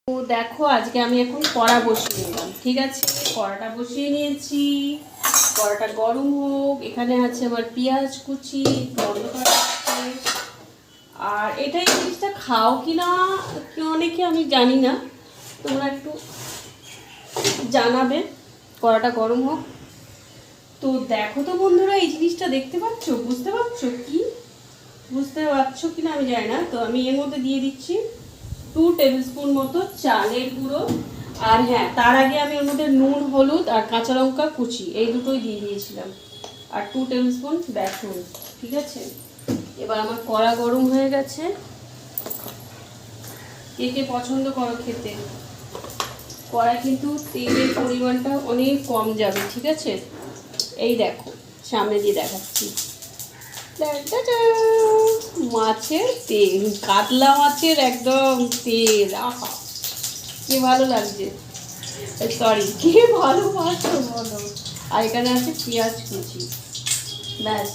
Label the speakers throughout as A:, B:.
A: তো দেখো আজকে আমি এখন কড়া বসিয়ে নিলাম। ঠিক আছে, কড়াটা বসিয়ে নিয়েছি। কড়াটা গরম হোক। এখানে আছে আমার পেঁয়াজ কুচি, অন্ধকার আছে। আর এটাই জিনিসটা খাও কি না অনেকে আমি জানি না, তোমরা একটু জানাবে। কড়াটা গরম হোক। তো দেখো তো বন্ধুরা, এই জিনিসটা দেখতে পাচ্ছ, বুঝতে পারছো কি? বুঝতে পারছো কিনা আমি জানি না। তো আমি এর মধ্যে দিয়ে দিচ্ছি 2 টেবিল স্পুন মতো চালের গুঁড়ো। আর হ্যাঁ, তার আগে আমি ওর মধ্যে নুন, হলুদ আর কাঁচা লঙ্কা কুচি এই দুটোই দিয়ে দিয়েছিলাম। আর 2 টেবিল স্পুন বেসন। ঠিক আছে, এবার আমার কড়া গরম হয়ে গেছে। কে কে পছন্দ করো খেতে? কড়া কিন্তু তেলের পরিমাণটা অনেক কম যাবে। ঠিক আছে, এই দেখো সামনে দিয়ে দেখাচ্ছি। মাছের তেল, কাতলা মাছের একদম তেল। আহা, কি ভালো লাগছে। সরি, কি ভালোবাসো বলো। আর এখানে আছে পেঁয়াজ কুচি। ব্যাস,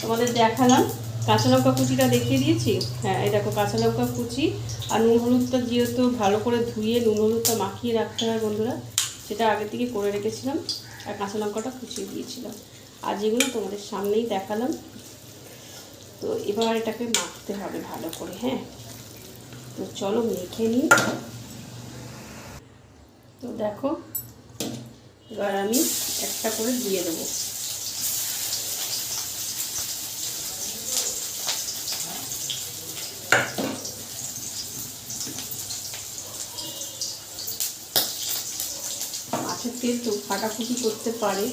A: তোমাদের দেখালাম। কাঁচা লঙ্কা কুচিটা দেখিয়ে দিয়েছি। হ্যাঁ, এই দেখো কাঁচা লঙ্কা কুচি। আর নুন হলুদটা যেহেতু ভালো করে ধুয়ে নুন হলুদটা মাখিয়ে রাখতে হয় বন্ধুরা, সেটা আগে থেকে করে রেখেছিলাম। আর কাঁচা লঙ্কাটা কুচিয়ে দিয়েছিলাম। আর যেগুলো তোমাদের সামনেই দেখালাম। তো এবার এটাকে মাখতে হবে ভালো করে। হ্যাঁ, তো চলো মেখে নিই। তো দেখো, এবার আমি একটা করে দিয়ে দেবো। মাছের তেল তো ফাটাফুটি করতে পারে।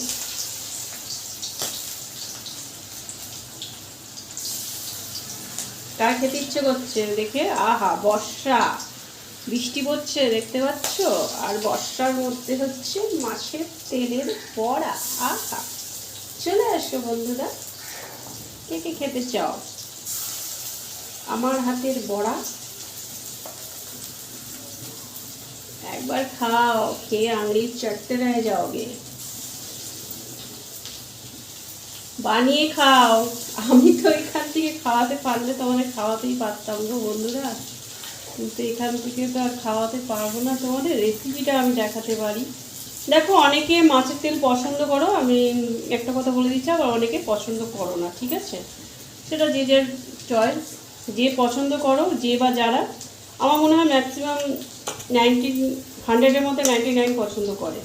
A: কার খেতে ইচ্ছে করছে দেখে? আহা, বর্ষা, বৃষ্টি পড়ছে দেখতে পাচ্ছ। আর বর্ষার মধ্যে হচ্ছে মাছের তেলের বড়া। আহা, চলে আসো বন্ধুরা, কে কে খেতে চাও আমার হাতের বড়া? একবার খাও, খেয়ে আঙুলি চাটতে রয়ে যাওগে। বানিয়ে খাও। আমি তো এখান থেকে খাওয়াতে পারলে তোমাদের খাওয়াতেই পারতাম গো বন্ধুরা, কিন্তু এখান থেকে তো আর খাওয়াতে পারবো না। তোমাদের রেসিপিটা আমি দেখাতে পারি। দেখো, অনেকে মাছের তেল পছন্দ করো, আমি একটা কথা বলে দিচ্ছি, আবার অনেকে পছন্দ করো না। ঠিক আছে, সেটা যে যার চয়েস। যে পছন্দ করো, যে বা যারা, আমার মনে হয় ম্যাক্সিমাম 100-এর মধ্যে 99 পছন্দ করে।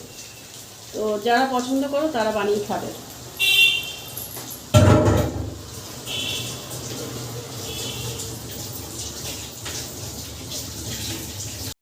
A: তো যারা পছন্দ করো তারা বানিয়ে খাবে।